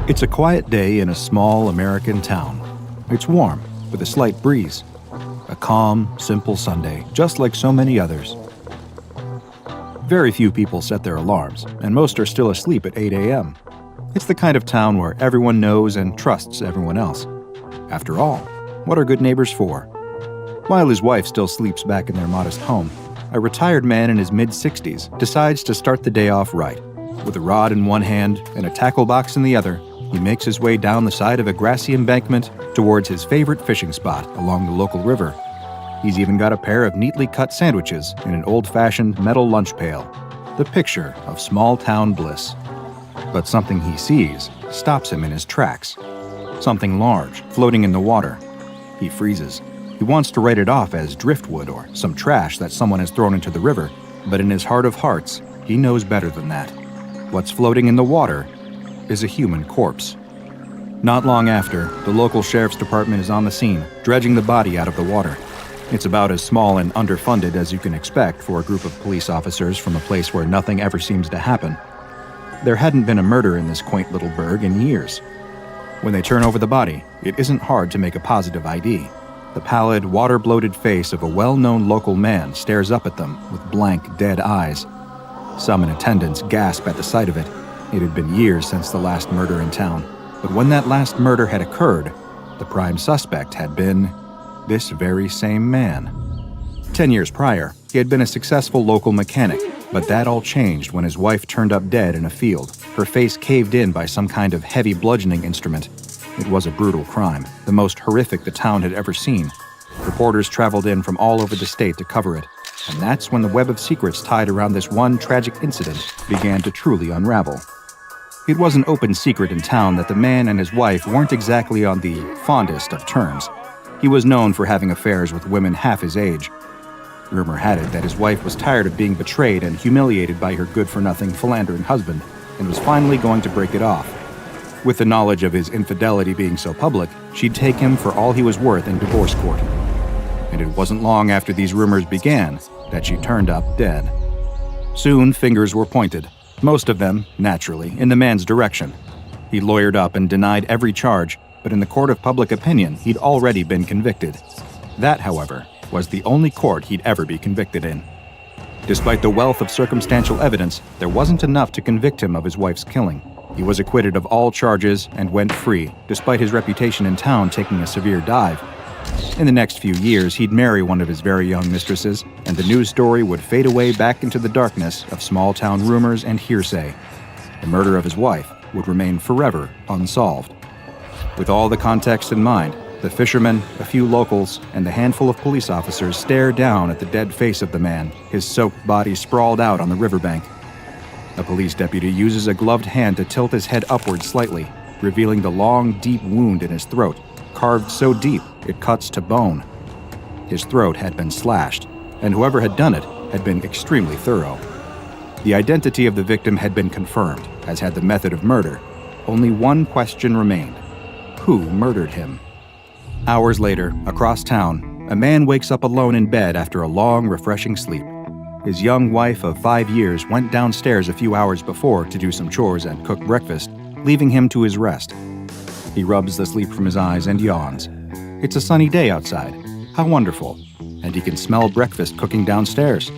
It's a quiet day in a small American town. It's warm, with a slight breeze. A calm, simple Sunday, just like so many others. Very few people set their alarms, and most are still asleep at 8 a.m. It's the kind of town where everyone knows and trusts everyone else. After all, what are good neighbors for? While his wife still sleeps back in their modest home, a retired man in his mid-60s decides to start the day off right. With a rod in one hand and a tackle box in the other, he makes his way down the side of a grassy embankment towards his favorite fishing spot along the local river. He's even got a pair of neatly cut sandwiches in an old-fashioned metal lunch pail, the picture of small-town bliss. But something he sees stops him in his tracks. Something large, floating in the water. He freezes. He wants to write it off as driftwood or some trash that someone has thrown into the river, but in his heart of hearts, he knows better than that. What's floating in the water is a human corpse. Not long after, the local sheriff's department is on the scene, dredging the body out of the water. It's about as small and underfunded as you can expect for a group of police officers from a place where nothing ever seems to happen. There hadn't been a murder in this quaint little burg in years. When they turn over the body, it isn't hard to make a positive ID. The pallid, water-bloated face of a well-known local man stares up at them with blank, dead eyes. Some in attendance gasp at the sight of it. It had been years since the last murder in town, but when that last murder had occurred, the prime suspect had been this very same man. 10 years prior, he had been a successful local mechanic, but that all changed when his wife turned up dead in a field, her face caved in by some kind of heavy bludgeoning instrument. It was a brutal crime, the most horrific the town had ever seen. Reporters traveled in from all over the state to cover it, and that's when the web of secrets tied around this one tragic incident began to truly unravel. It was an open secret in town that the man and his wife weren't exactly on the fondest of terms. He was known for having affairs with women half his age. Rumor had it that his wife was tired of being betrayed and humiliated by her good-for-nothing, philandering husband, and was finally going to break it off. With the knowledge of his infidelity being so public, she'd take him for all he was worth in divorce court. And it wasn't long after these rumors began that she turned up dead. Soon, fingers were pointed, most of them, naturally, in the man's direction. He lawyered up and denied every charge, but in the court of public opinion, he'd already been convicted. That, however, was the only court he'd ever be convicted in. Despite the wealth of circumstantial evidence, there wasn't enough to convict him of his wife's killing. He was acquitted of all charges and went free, despite his reputation in town taking a severe dive. In the next few years, he'd marry one of his very young mistresses, and the news story would fade away back into the darkness of small-town rumors and hearsay. The murder of his wife would remain forever unsolved. With all the context in mind, the fishermen, a few locals, and a handful of police officers stare down at the dead face of the man, his soaked body sprawled out on the riverbank. A police deputy uses a gloved hand to tilt his head upward slightly, revealing the long, deep wound in his throat, carved so deep it cuts to bone. His throat had been slashed, and whoever had done it had been extremely thorough. The identity of the victim had been confirmed, as had the method of murder. Only one question remained. Who murdered him? Hours later, across town, a man wakes up alone in bed after a long, refreshing sleep. His young wife of 5 years went downstairs a few hours before to do some chores and cook breakfast, leaving him to his rest. He rubs the sleep from his eyes and yawns. It's a sunny day outside. How wonderful. And he can smell breakfast cooking downstairs.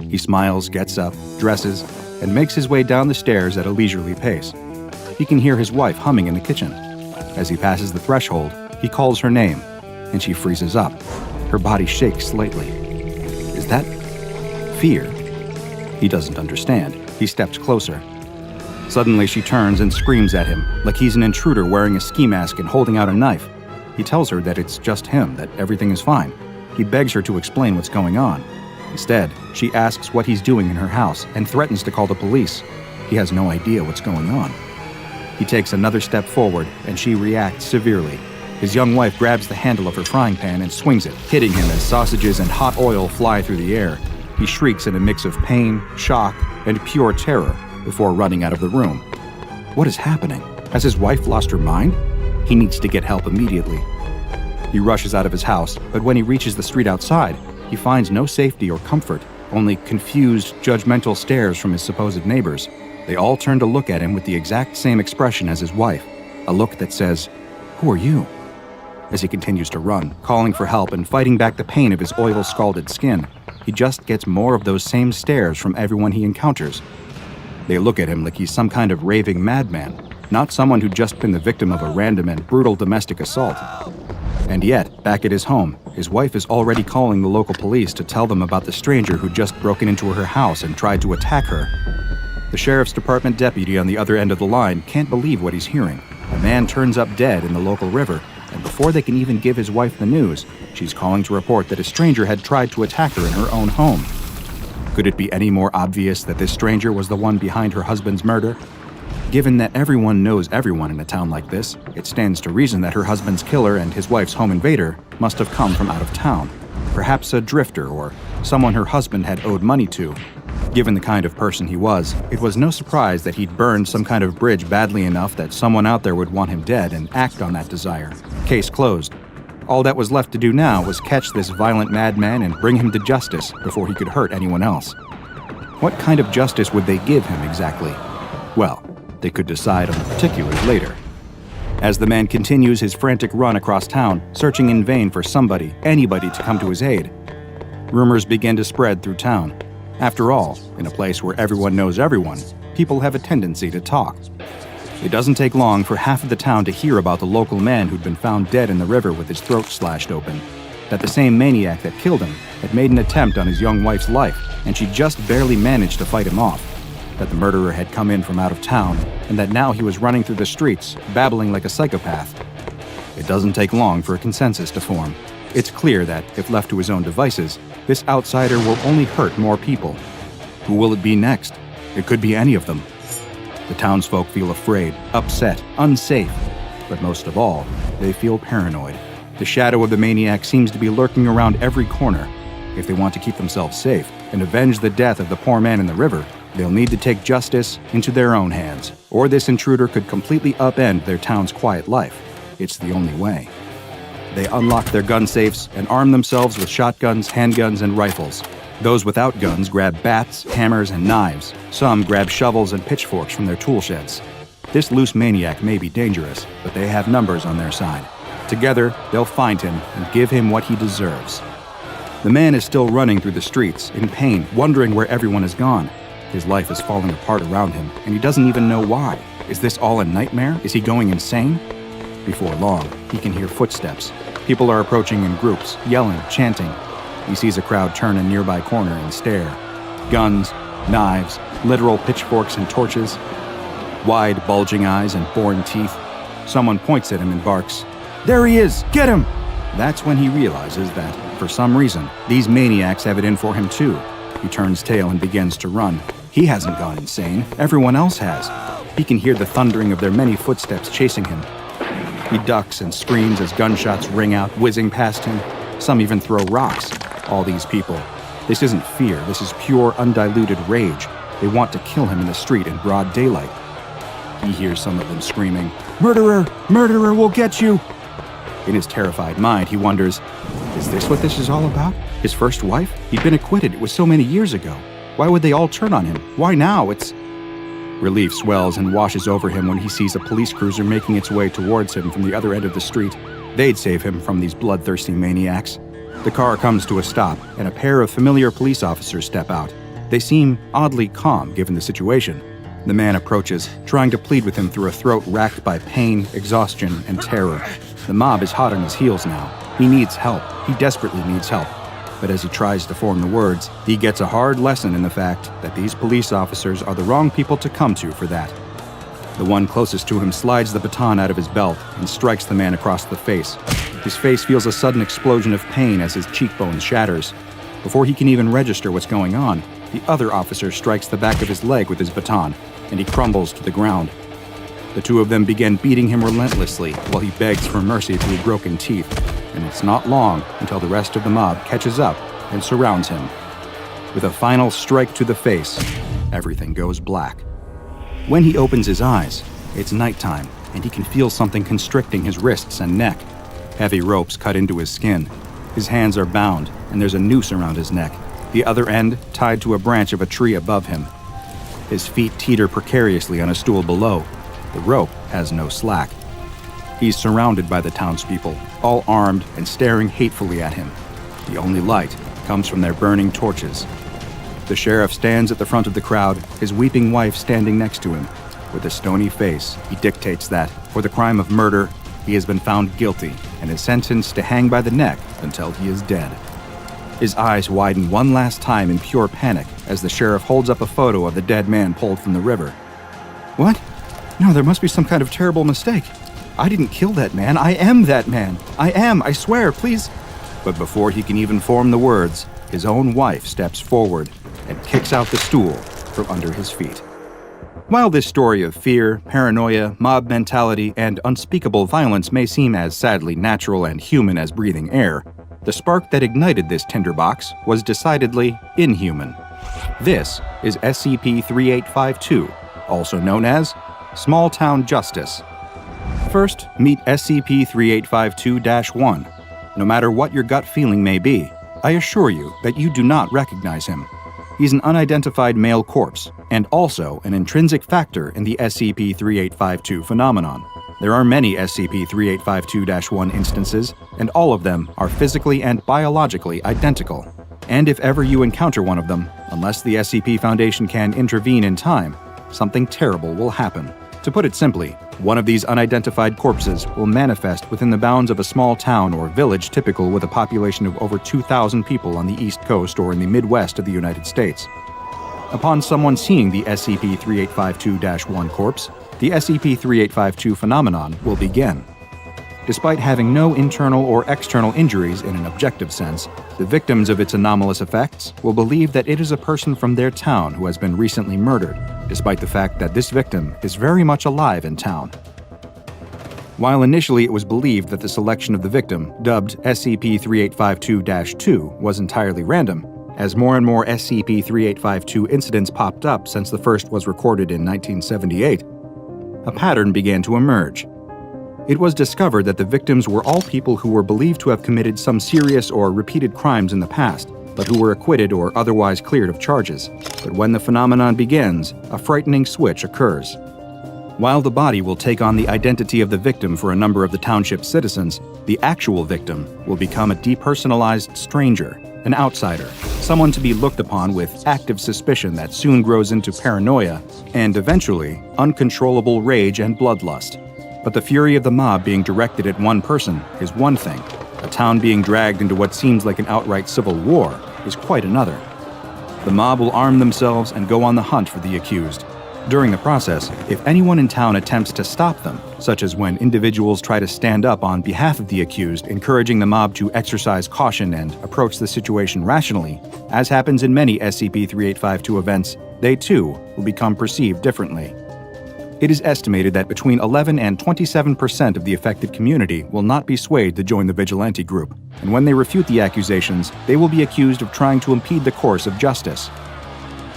He smiles, gets up, dresses, and makes his way down the stairs at a leisurely pace. He can hear his wife humming in the kitchen. As he passes the threshold, he calls her name, and she freezes up. Her body shakes slightly. Is that fear? He doesn't understand. He steps closer. Suddenly, she turns and screams at him, like he's an intruder wearing a ski mask and holding out a knife. He tells her that it's just him, that everything is fine. He begs her to explain what's going on. Instead, she asks what he's doing in her house and threatens to call the police. He has no idea what's going on. He takes another step forward, and she reacts severely. His young wife grabs the handle of her frying pan and swings it, hitting him as sausages and hot oil fly through the air. He shrieks in a mix of pain, shock, and pure terror before running out of the room. What is happening? Has his wife lost her mind? He needs to get help immediately. He rushes out of his house, but when he reaches the street outside, he finds no safety or comfort, only confused, judgmental stares from his supposed neighbors. They all turn to look at him with the exact same expression as his wife, a look that says, "Who are you?" As he continues to run, calling for help and fighting back the pain of his oil-scalded skin, he just gets more of those same stares from everyone he encounters. They look at him like he's some kind of raving madman, not someone who'd just been the victim of a random and brutal domestic assault. And yet, back at his home, his wife is already calling the local police to tell them about the stranger who'd just broken into her house and tried to attack her. The sheriff's department deputy on the other end of the line can't believe what he's hearing. A man turns up dead in the local river, and before they can even give his wife the news, she's calling to report that a stranger had tried to attack her in her own home. Could it be any more obvious that this stranger was the one behind her husband's murder? Given that everyone knows everyone in a town like this, it stands to reason that her husband's killer and his wife's home invader must have come from out of town, perhaps a drifter or someone her husband had owed money to. Given the kind of person he was, it was no surprise that he'd burned some kind of bridge badly enough that someone out there would want him dead and act on that desire. Case closed. All that was left to do now was catch this violent madman and bring him to justice before he could hurt anyone else. What kind of justice would they give him exactly? Well, they could decide on the particulars later. As the man continues his frantic run across town, searching in vain for somebody, anybody to come to his aid, rumors begin to spread through town. After all, in a place where everyone knows everyone, people have a tendency to talk. It doesn't take long for half of the town to hear about the local man who'd been found dead in the river with his throat slashed open, that the same maniac that killed him had made an attempt on his young wife's life, and she just barely managed to fight him off, that the murderer had come in from out of town, and that now he was running through the streets, babbling like a psychopath. It doesn't take long for a consensus to form. It's clear that, if left to his own devices, this outsider will only hurt more people. Who will it be next? It could be any of them. The townsfolk feel afraid, upset, unsafe, but most of all, they feel paranoid. The shadow of the maniac seems to be lurking around every corner. If they want to keep themselves safe and avenge the death of the poor man in the river, they'll need to take justice into their own hands, or this intruder could completely upend their town's quiet life. It's the only way. They unlock their gun safes and arm themselves with shotguns, handguns, and rifles. Those without guns grab bats, hammers, and knives. Some grab shovels and pitchforks from their tool sheds. This loose maniac may be dangerous, but they have numbers on their side. Together, they'll find him and give him what he deserves. The man is still running through the streets, in pain, wondering where everyone has gone. His life is falling apart around him, and he doesn't even know why. Is this all a nightmare? Is he going insane? Before long, he can hear footsteps. People are approaching in groups, yelling, chanting. He sees a crowd turn a nearby corner and stare. Guns, knives, literal pitchforks and torches. Wide, bulging eyes and boring teeth. Someone points at him and barks, "There he is! Get him!" That's when he realizes that, for some reason, these maniacs have it in for him too. He turns tail and begins to run. He hasn't gone insane. Everyone else has. He can hear the thundering of their many footsteps chasing him. He ducks and screams as gunshots ring out, whizzing past him. Some even throw rocks. All these people. This isn't fear. This is pure, undiluted rage. They want to kill him in the street in broad daylight. He hears some of them screaming, "Murderer! Murderer will get you!" In his terrified mind, he wonders, is this what this is all about? His first wife? He'd been acquitted. It was so many years ago. Why would they all turn on him? Why now? Relief swells and washes over him when he sees a police cruiser making its way towards him from the other end of the street. They'd save him from these bloodthirsty maniacs. The car comes to a stop, and a pair of familiar police officers step out. They seem oddly calm given the situation. The man approaches, trying to plead with him through a throat racked by pain, exhaustion, and terror. The mob is hot on his heels now. He needs help. He desperately needs help. But as he tries to form the words, he gets a hard lesson in the fact that these police officers are the wrong people to come to for that. The one closest to him slides the baton out of his belt and strikes the man across the face. His face feels a sudden explosion of pain as his cheekbone shatters. Before he can even register what's going on, the other officer strikes the back of his leg with his baton, and he crumbles to the ground. The two of them begin beating him relentlessly while he begs for mercy through broken teeth, and it's not long until the rest of the mob catches up and surrounds him. With a final strike to the face, everything goes black. When he opens his eyes, it's nighttime, and he can feel something constricting his wrists and neck. Heavy ropes cut into his skin. His hands are bound, and there's a noose around his neck, the other end tied to a branch of a tree above him. His feet teeter precariously on a stool below. The rope has no slack. He's surrounded by the townspeople, all armed and staring hatefully at him. The only light comes from their burning torches. The sheriff stands at the front of the crowd, his weeping wife standing next to him. With a stony face, he dictates that, for the crime of murder, he has been found guilty and is sentenced to hang by the neck until he is dead. His eyes widen one last time in pure panic as the sheriff holds up a photo of the dead man pulled from the river. What? No, there must be some kind of terrible mistake. I didn't kill that man. I am that man. I swear, please. But before he can even form the words, his own wife steps forward and kicks out the stool from under his feet. While this story of fear, paranoia, mob mentality, and unspeakable violence may seem as sadly natural and human as breathing air, the spark that ignited this tinderbox was decidedly inhuman. This is SCP-3852, also known as Small Town Justice. First, meet SCP-3852-1. No matter what your gut feeling may be, I assure you that you do not recognize him. He's an unidentified male corpse, and also an intrinsic factor in the SCP-3852 phenomenon. There are many SCP-3852-1 instances, and all of them are physically and biologically identical. And if ever you encounter one of them, unless the SCP Foundation can intervene in time, something terrible will happen. To put it simply, one of these unidentified corpses will manifest within the bounds of a small town or village typical with a population of over 2,000 people on the East Coast or in the Midwest of the United States. Upon someone seeing the SCP-3852-1 corpse, the SCP-3852 phenomenon will begin. Despite having no internal or external injuries in an objective sense, the victims of its anomalous effects will believe that it is a person from their town who has been recently murdered, despite the fact that this victim is very much alive in town. While initially it was believed that the selection of the victim, dubbed SCP-3852-2, was entirely random, as more and more SCP-3852 incidents popped up since the first was recorded in 1978, a pattern began to emerge. It was discovered that the victims were all people who were believed to have committed some serious or repeated crimes in the past, but who were acquitted or otherwise cleared of charges. But when the phenomenon begins, a frightening switch occurs. While the body will take on the identity of the victim for a number of the township's citizens, the actual victim will become a depersonalized stranger, an outsider, someone to be looked upon with active suspicion that soon grows into paranoia and, eventually, uncontrollable rage and bloodlust. But the fury of the mob being directed at one person is one thing. A town being dragged into what seems like an outright civil war is quite another. The mob will arm themselves and go on the hunt for the accused. During the process, if anyone in town attempts to stop them, such as when individuals try to stand up on behalf of the accused, encouraging the mob to exercise caution and approach the situation rationally, as happens in many SCP-3852 events, they too will become perceived differently. It is estimated that between 11 and 27% of the affected community will not be swayed to join the vigilante group, and when they refute the accusations, they will be accused of trying to impede the course of justice.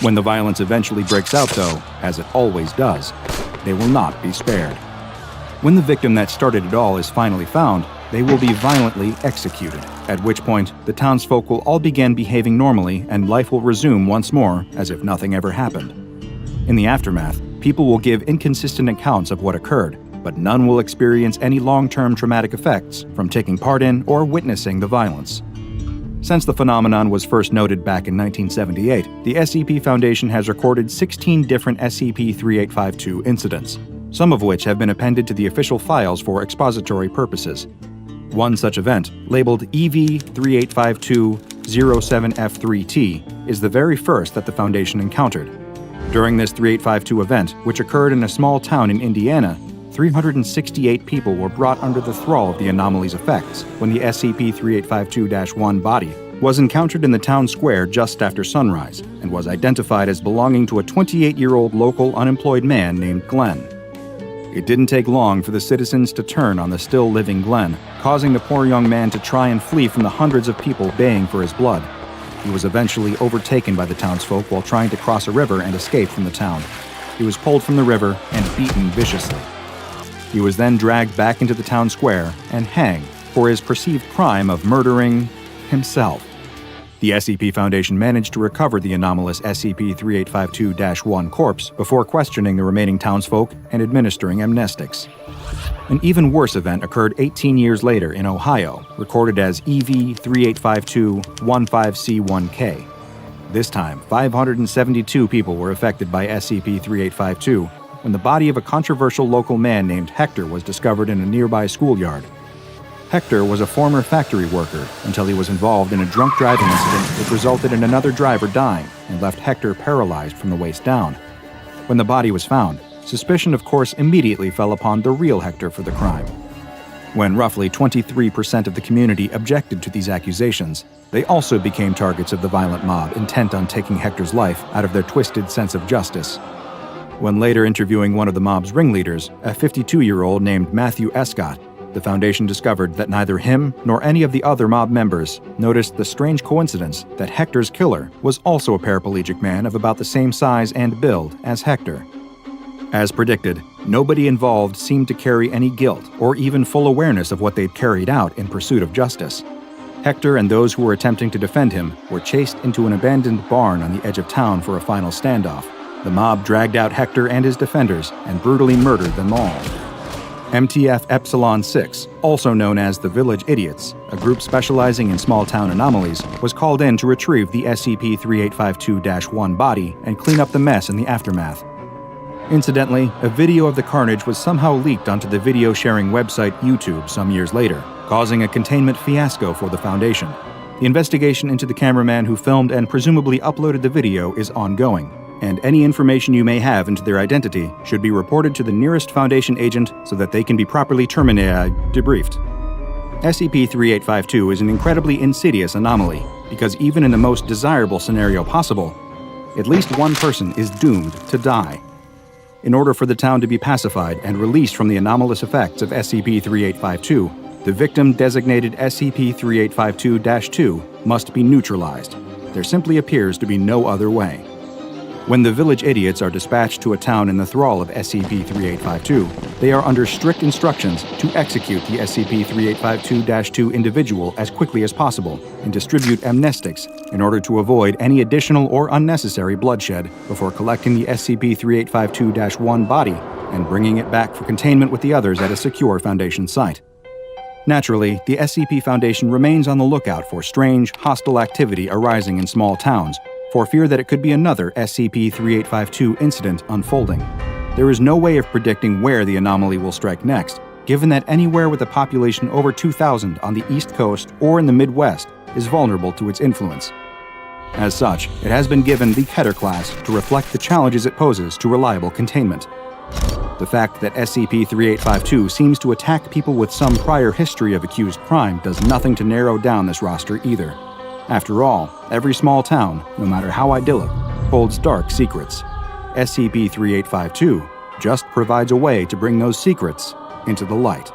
When the violence eventually breaks out, though, as it always does, they will not be spared. When the victim that started it all is finally found, they will be violently executed, at which point the townsfolk will all begin behaving normally and life will resume once more as if nothing ever happened. In the aftermath, people will give inconsistent accounts of what occurred, but none will experience any long-term traumatic effects from taking part in or witnessing the violence. Since the phenomenon was first noted back in 1978, the SCP Foundation has recorded 16 different SCP-3852 incidents, some of which have been appended to the official files for expository purposes. One such event, labeled EV-3852-07F3T, is the very first that the Foundation encountered. During this 3852 event, which occurred in a small town in Indiana, 368 people were brought under the thrall of the anomaly's effects when the SCP-3852-1 body was encountered in the town square just after sunrise and was identified as belonging to a 28-year-old local unemployed man named Glenn. It didn't take long for the citizens to turn on the still-living Glenn, causing the poor young man to try and flee from the hundreds of people baying for his blood. He was eventually overtaken by the townsfolk while trying to cross a river and escape from the town. He was pulled from the river and beaten viciously. He was then dragged back into the town square and hanged for his perceived crime of murdering himself. The SCP Foundation managed to recover the anomalous SCP-3852-1 corpse before questioning the remaining townsfolk and administering amnestics. An even worse event occurred 18 years later in Ohio, recorded as EV-3852-15C1K. This time, 572 people were affected by SCP-3852 when the body of a controversial local man named Hector was discovered in a nearby schoolyard. Hector was a former factory worker until he was involved in a drunk driving incident that resulted in another driver dying and left Hector paralyzed from the waist down. When the body was found, suspicion of course immediately fell upon the real Hector for the crime. When roughly 23% of the community objected to these accusations, they also became targets of the violent mob intent on taking Hector's life out of their twisted sense of justice. When later interviewing one of the mob's ringleaders, a 52-year-old named Matthew Escott, the Foundation discovered that neither him nor any of the other mob members noticed the strange coincidence that Hector's killer was also a paraplegic man of about the same size and build as Hector. As predicted, nobody involved seemed to carry any guilt or even full awareness of what they'd carried out in pursuit of justice. Hector and those who were attempting to defend him were chased into an abandoned barn on the edge of town for a final standoff. The mob dragged out Hector and his defenders and brutally murdered them all. MTF Epsilon 6, also known as the Village Idiots, a group specializing in small-town anomalies, was called in to retrieve the SCP-3852-1 body and clean up the mess in the aftermath. Incidentally, a video of the carnage was somehow leaked onto the video-sharing website YouTube some years later, causing a containment fiasco for the Foundation. The investigation into the cameraman who filmed and presumably uploaded the video is ongoing, and any information you may have into their identity should be reported to the nearest Foundation agent so that they can be properly debriefed. SCP-3852 is an incredibly insidious anomaly because even in the most desirable scenario possible, at least one person is doomed to die. In order for the town to be pacified and released from the anomalous effects of SCP-3852, the victim designated SCP-3852-2 must be neutralized. There simply appears to be no other way. When the Village Idiots are dispatched to a town in the thrall of SCP-3852, they are under strict instructions to execute the SCP-3852-2 individual as quickly as possible and distribute amnestics in order to avoid any additional or unnecessary bloodshed before collecting the SCP-3852-1 body and bringing it back for containment with the others at a secure Foundation site. Naturally, the SCP Foundation remains on the lookout for strange, hostile activity arising in small towns, for fear that it could be another SCP-3852 incident unfolding. There is no way of predicting where the anomaly will strike next, given that anywhere with a population over 2,000 on the East Coast or in the Midwest is vulnerable to its influence. As such, it has been given the Keter class to reflect the challenges it poses to reliable containment. The fact that SCP-3852 seems to attack people with some prior history of accused crime does nothing to narrow down this roster either. After all, every small town, no matter how idyllic, holds dark secrets. SCP-3852 just provides a way to bring those secrets into the light.